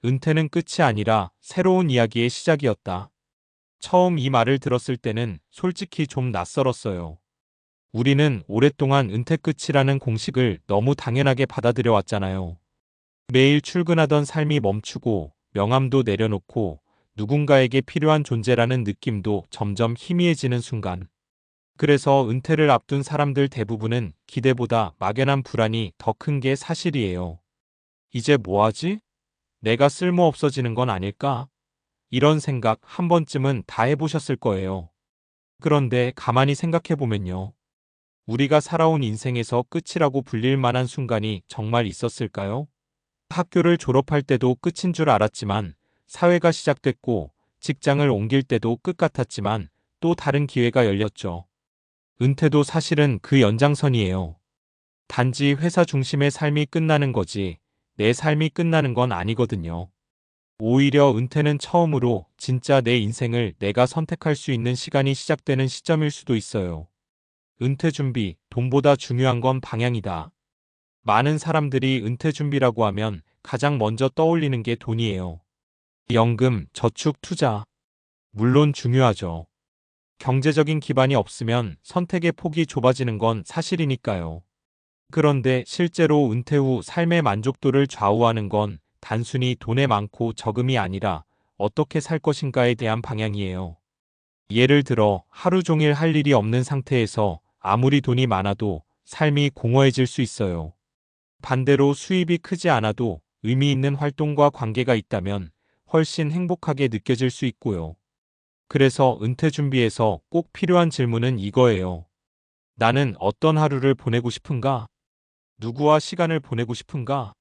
은퇴는 끝이 아니라 새로운 이야기의 시작이었다. 처음 이 말을 들었을 때는 솔직히 좀 낯설었어요. 우리는 오랫동안 은퇴 끝이라는 공식을 너무 당연하게 받아들여 왔잖아요. 매일 출근하던 삶이 멈추고 명함도 내려놓고 누군가에게 필요한 존재라는 느낌도 점점 희미해지는 순간. 그래서 은퇴를 앞둔 사람들 대부분은 기대보다 막연한 불안이 더 큰 게 사실이에요. 이제 뭐 하지? 내가 쓸모 없어지는 건 아닐까? 이런 생각 한 번쯤은 다 해보셨을 거예요. 그런데 가만히 생각해보면요. 우리가 살아온 인생에서 끝이라고 불릴 만한 순간이 정말 있었을까요? 학교를 졸업할 때도 끝인 줄 알았지만, 사회가 시작됐고 직장을 옮길 때도 끝 같았지만 또 다른 기회가 열렸죠. 은퇴도 사실은 그 연장선이에요. 단지 회사 중심의 삶이 끝나는 거지, 내 삶이 끝나는 건 아니거든요. 오히려 은퇴는 처음으로 진짜 내 인생을 내가 선택할 수 있는 시간이 시작되는 시점일 수도 있어요. 은퇴 준비, 돈보다 중요한 건 방향이다. 많은 사람들이 은퇴 준비라고 하면 가장 먼저 떠올리는 게 돈이에요. 연금, 저축, 투자. 물론 중요하죠. 경제적인 기반이 없으면 선택의 폭이 좁아지는 건 사실이니까요. 그런데 실제로 은퇴 후 삶의 만족도를 좌우하는 건 단순히 돈의 많고 적음이 아니라 어떻게 살 것인가에 대한 방향이에요. 예를 들어 하루 종일 할 일이 없는 상태에서 아무리 돈이 많아도 삶이 공허해질 수 있어요. 반대로 수입이 크지 않아도 의미 있는 활동과 관계가 있다면 훨씬 행복하게 느껴질 수 있고요. 그래서 은퇴 준비에서 꼭 필요한 질문은 이거예요. 나는 어떤 하루를 보내고 싶은가? 누구와 시간을 보내고 싶은가?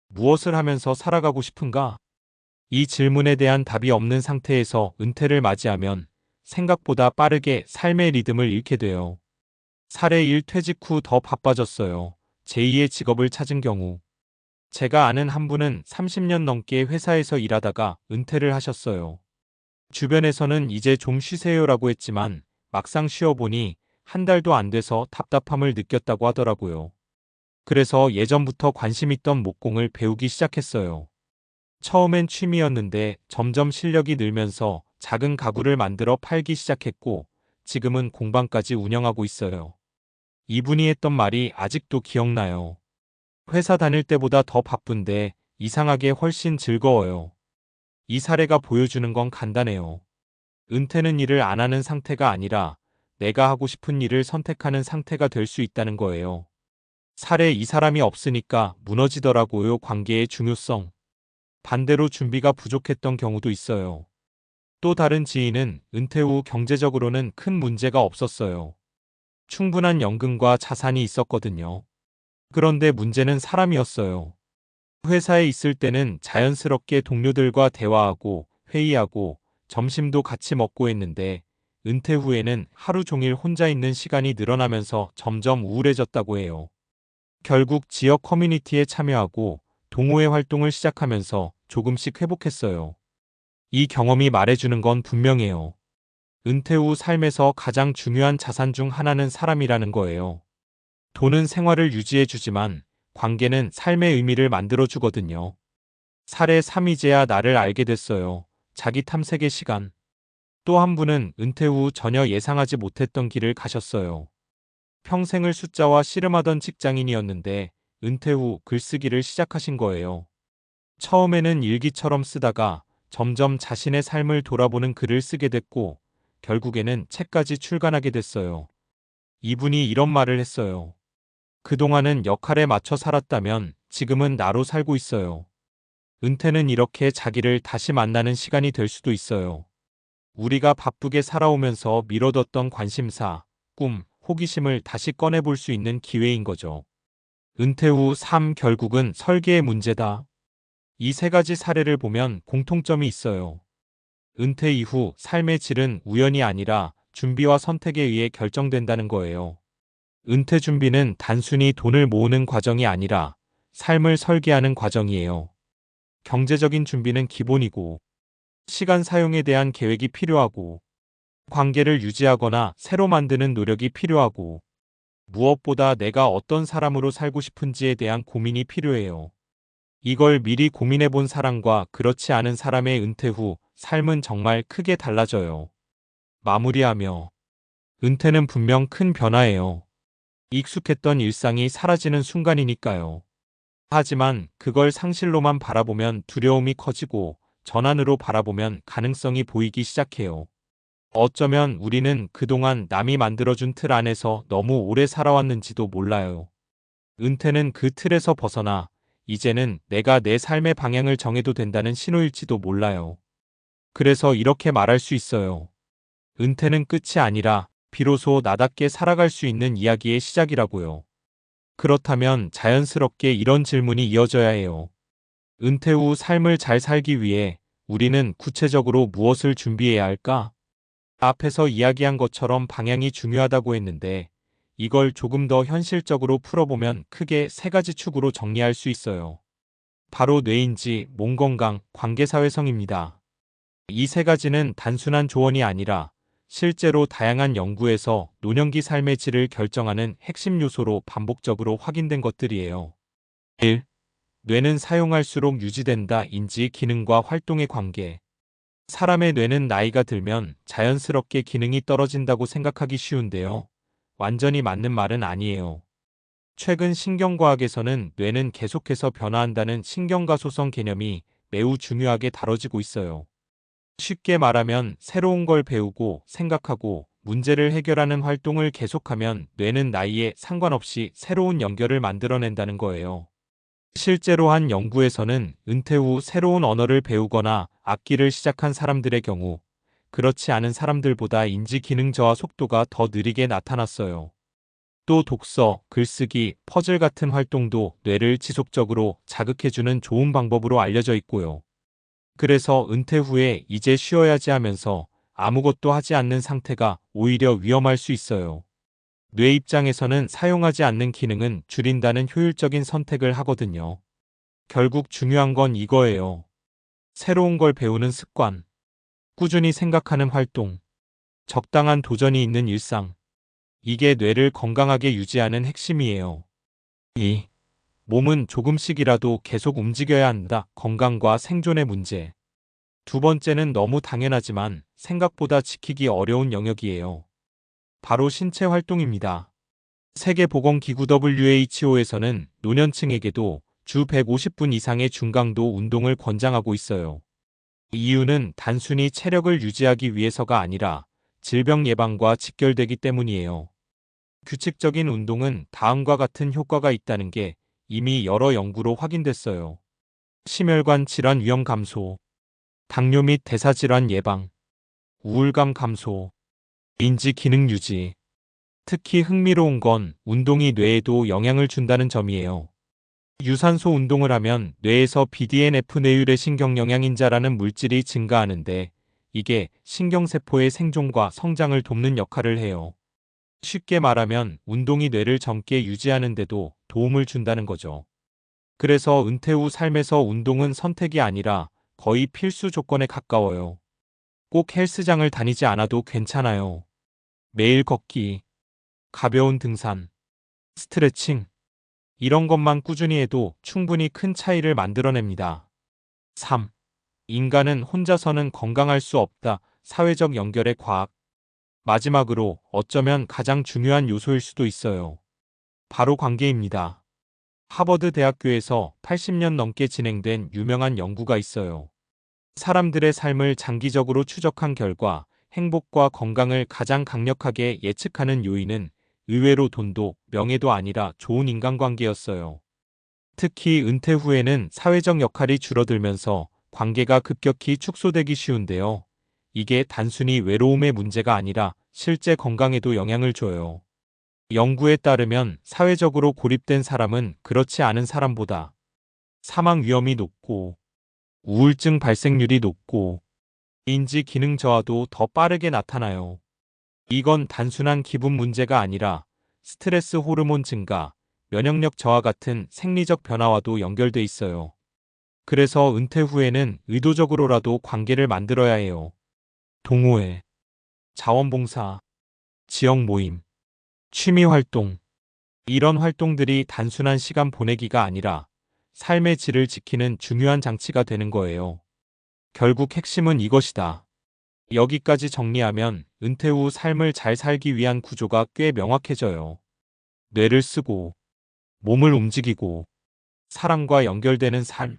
무엇을 하면서 살아가고 싶은가? 이 질문에 대한 답이 없는 상태에서 은퇴를 맞이하면 생각보다 빠르게 삶의 리듬을 잃게 돼요. 사례 1, 퇴직 후 더 바빠졌어요. 제2의 직업을 찾은 경우. 제가 아는 한 분은 30년 넘게 회사에서 일하다가 은퇴를 하셨어요. 주변에서는 이제 좀 쉬세요라고 했지만 막상 쉬어보니 한 달도 안 돼서 답답함을 느꼈다고 하더라고요. 그래서 예전부터 관심 있던 목공을 배우기 시작했어요. 처음엔 취미였는데 점점 실력이 늘면서 작은 가구를 만들어 팔기 시작했고 지금은 공방까지 운영하고 있어요. 이분이 했던 말이 아직도 기억나요. 회사 다닐 때보다 더 바쁜데 이상하게 훨씬 즐거워요. 이 사례가 보여주는 건 간단해요. 은퇴는 일을 안 하는 상태가 아니라 내가 하고 싶은 일을 선택하는 상태가 될 수 있다는 거예요. 사례 이 사람이 없으니까 무너지더라고요. 관계의 중요성. 반대로 준비가 부족했던 경우도 있어요. 또 다른 지인은 은퇴 후 경제적으로는 큰 문제가 없었어요. 충분한 연금과 자산이 있었거든요. 그런데 문제는 사람이었어요. 회사에 있을 때는 자연스럽게 동료들과 대화하고 회의하고 점심도 같이 먹고 했는데 은퇴 후에는 하루 종일 혼자 있는 시간이 늘어나면서 점점 우울해졌다고 해요. 결국 지역 커뮤니티에 참여하고 동호회 활동을 시작하면서 조금씩 회복했어요. 이 경험이 말해주는 건 분명해요. 은퇴 후 삶에서 가장 중요한 자산 중 하나는 사람이라는 거예요. 돈은 생활을 유지해주지만 관계는 삶의 의미를 만들어주거든요. 사례 3 이제야 나를 알게 됐어요. 자기 탐색의 시간. 또 한 분은 은퇴 후 전혀 예상하지 못했던 길을 가셨어요. 평생을 숫자와 씨름하던 직장인이었는데 은퇴 후 글쓰기를 시작하신 거예요. 처음에는 일기처럼 쓰다가 점점 자신의 삶을 돌아보는 글을 쓰게 됐고 결국에는 책까지 출간하게 됐어요. 이분이 이런 말을 했어요. 그동안은 역할에 맞춰 살았다면 지금은 나로 살고 있어요. 은퇴는 이렇게 자기를 다시 만나는 시간이 될 수도 있어요. 우리가 바쁘게 살아오면서 미뤄뒀던 관심사, 꿈, 호기심을 다시 꺼내볼 수 있는 기회인 거죠. 은퇴 후 삶 결국은 설계의 문제다. 이 세 가지 사례를 보면 공통점이 있어요. 은퇴 이후 삶의 질은 우연이 아니라 준비와 선택에 의해 결정된다는 거예요. 은퇴 준비는 단순히 돈을 모으는 과정이 아니라 삶을 설계하는 과정이에요. 경제적인 준비는 기본이고, 시간 사용에 대한 계획이 필요하고, 관계를 유지하거나 새로 만드는 노력이 필요하고, 무엇보다 내가 어떤 사람으로 살고 싶은지에 대한 고민이 필요해요. 이걸 미리 고민해 본 사람과 그렇지 않은 사람의 은퇴 후 삶은 정말 크게 달라져요. 마무리하며 은퇴는 분명 큰 변화예요. 익숙했던 일상이 사라지는 순간이니까요. 하지만 그걸 상실로만 바라보면 두려움이 커지고 전환으로 바라보면 가능성이 보이기 시작해요. 어쩌면 우리는 그동안 남이 만들어준 틀 안에서 너무 오래 살아왔는지도 몰라요. 은퇴는 그 틀에서 벗어나 이제는 내가 내 삶의 방향을 정해도 된다는 신호일지도 몰라요. 그래서 이렇게 말할 수 있어요. 은퇴는 끝이 아니라 비로소 나답게 살아갈 수 있는 이야기의 시작이라고요. 그렇다면 자연스럽게 이런 질문이 이어져야 해요. 은퇴 후 삶을 잘 살기 위해 우리는 구체적으로 무엇을 준비해야 할까? 앞에서 이야기한 것처럼 방향이 중요하다고 했는데 이걸 조금 더 현실적으로 풀어보면 크게 세 가지 축으로 정리할 수 있어요. 바로 뇌인지, 몸 건강, 관계사회성입니다. 이 세 가지는 단순한 조언이 아니라 실제로 다양한 연구에서 노년기 삶의 질을 결정하는 핵심 요소로 반복적으로 확인된 것들이에요. 1. 뇌는 사용할수록 유지된다. 인지, 기능과 활동의 관계. 사람의 뇌는 나이가 들면 자연스럽게 기능이 떨어진다고 생각하기 쉬운데요. 완전히 맞는 말은 아니에요. 최근 신경과학에서는 뇌는 계속해서 변화한다는 신경가소성 개념이 매우 중요하게 다뤄지고 있어요. 쉽게 말하면 새로운 걸 배우고 생각하고 문제를 해결하는 활동을 계속하면 뇌는 나이에 상관없이 새로운 연결을 만들어낸다는 거예요. 실제로 한 연구에서는 은퇴 후 새로운 언어를 배우거나 악기를 시작한 사람들의 경우 그렇지 않은 사람들보다 인지 기능 저하 속도가 더 느리게 나타났어요. 또 독서, 글쓰기, 퍼즐 같은 활동도 뇌를 지속적으로 자극해주는 좋은 방법으로 알려져 있고요. 그래서 은퇴 후에 이제 쉬어야지 하면서 아무것도 하지 않는 상태가 오히려 위험할 수 있어요. 뇌 입장에서는 사용하지 않는 기능은 줄인다는 효율적인 선택을 하거든요. 결국 중요한 건 이거예요. 새로운 걸 배우는 습관, 꾸준히 생각하는 활동, 적당한 도전이 있는 일상. 이게 뇌를 건강하게 유지하는 핵심이에요. 2. 몸은 조금씩이라도 계속 움직여야 한다. 건강과 생존의 문제. 두 번째는 너무 당연하지만 생각보다 지키기 어려운 영역이에요. 바로 신체 활동입니다. 세계보건기구 WHO에서는 노년층에게도 주 150분 이상의 중강도 운동을 권장하고 있어요. 이유는 단순히 체력을 유지하기 위해서가 아니라 질병 예방과 직결되기 때문이에요. 규칙적인 운동은 다음과 같은 효과가 있다는 게 이미 여러 연구로 확인됐어요. 심혈관 질환 위험 감소, 당뇨 및 대사질환 예방, 우울감 감소, 인지 기능 유지. 특히 흥미로운 건 운동이 뇌에도 영향을 준다는 점이에요. 유산소 운동을 하면 뇌에서 BDNF 뇌유래 신경영양인자라는 물질이 증가하는데 이게 신경세포의 생존과 성장을 돕는 역할을 해요. 쉽게 말하면 운동이 뇌를 젊게 유지하는 데도 도움을 준다는 거죠. 그래서 은퇴 후 삶에서 운동은 선택이 아니라 거의 필수 조건에 가까워요. 꼭 헬스장을 다니지 않아도 괜찮아요. 매일 걷기, 가벼운 등산, 스트레칭, 이런 것만 꾸준히 해도 충분히 큰 차이를 만들어냅니다. 3. 인간은 혼자서는 건강할 수 없다. 사회적 연결의 과학. 마지막으로 어쩌면 가장 중요한 요소일 수도 있어요. 바로 관계입니다. 하버드 대학교에서 80년 넘게 진행된 유명한 연구가 있어요. 사람들의 삶을 장기적으로 추적한 결과 행복과 건강을 가장 강력하게 예측하는 요인은 의외로 돈도 명예도 아니라 좋은 인간관계였어요. 특히 은퇴 후에는 사회적 역할이 줄어들면서 관계가 급격히 축소되기 쉬운데요. 이게 단순히 외로움의 문제가 아니라 실제 건강에도 영향을 줘요. 연구에 따르면 사회적으로 고립된 사람은 그렇지 않은 사람보다 사망 위험이 높고 우울증 발생률이 높고 인지 기능 저하도 더 빠르게 나타나요. 이건 단순한 기분 문제가 아니라 스트레스 호르몬 증가, 면역력 저하 같은 생리적 변화와도 연결돼 있어요. 그래서 은퇴 후에는 의도적으로라도 관계를 만들어야 해요. 동호회, 자원봉사, 지역 모임, 취미 활동. 이런 활동들이 단순한 시간 보내기가 아니라 삶의 질을 지키는 중요한 장치가 되는 거예요. 결국 핵심은 이것이다. 여기까지 정리하면 은퇴 후 삶을 잘 살기 위한 구조가 꽤 명확해져요. 뇌를 쓰고, 몸을 움직이고, 사람과 연결되는 삶.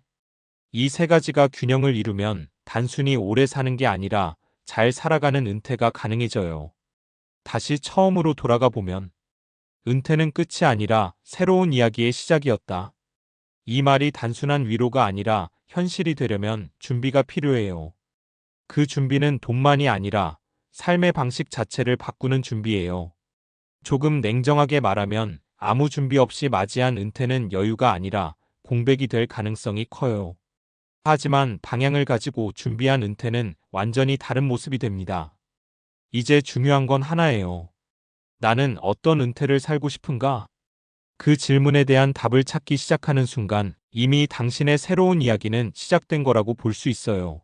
이 세 가지가 균형을 이루면 단순히 오래 사는 게 아니라 잘 살아가는 은퇴가 가능해져요. 다시 처음으로 돌아가 보면 은퇴는 끝이 아니라 새로운 이야기의 시작이었다. 이 말이 단순한 위로가 아니라 현실이 되려면 준비가 필요해요. 그 준비는 돈만이 아니라 삶의 방식 자체를 바꾸는 준비예요. 조금 냉정하게 말하면 아무 준비 없이 맞이한 은퇴는 여유가 아니라 공백이 될 가능성이 커요. 하지만 방향을 가지고 준비한 은퇴는 완전히 다른 모습이 됩니다. 이제 중요한 건 하나예요. 나는 어떤 은퇴를 살고 싶은가? 그 질문에 대한 답을 찾기 시작하는 순간 이미 당신의 새로운 이야기는 시작된 거라고 볼 수 있어요.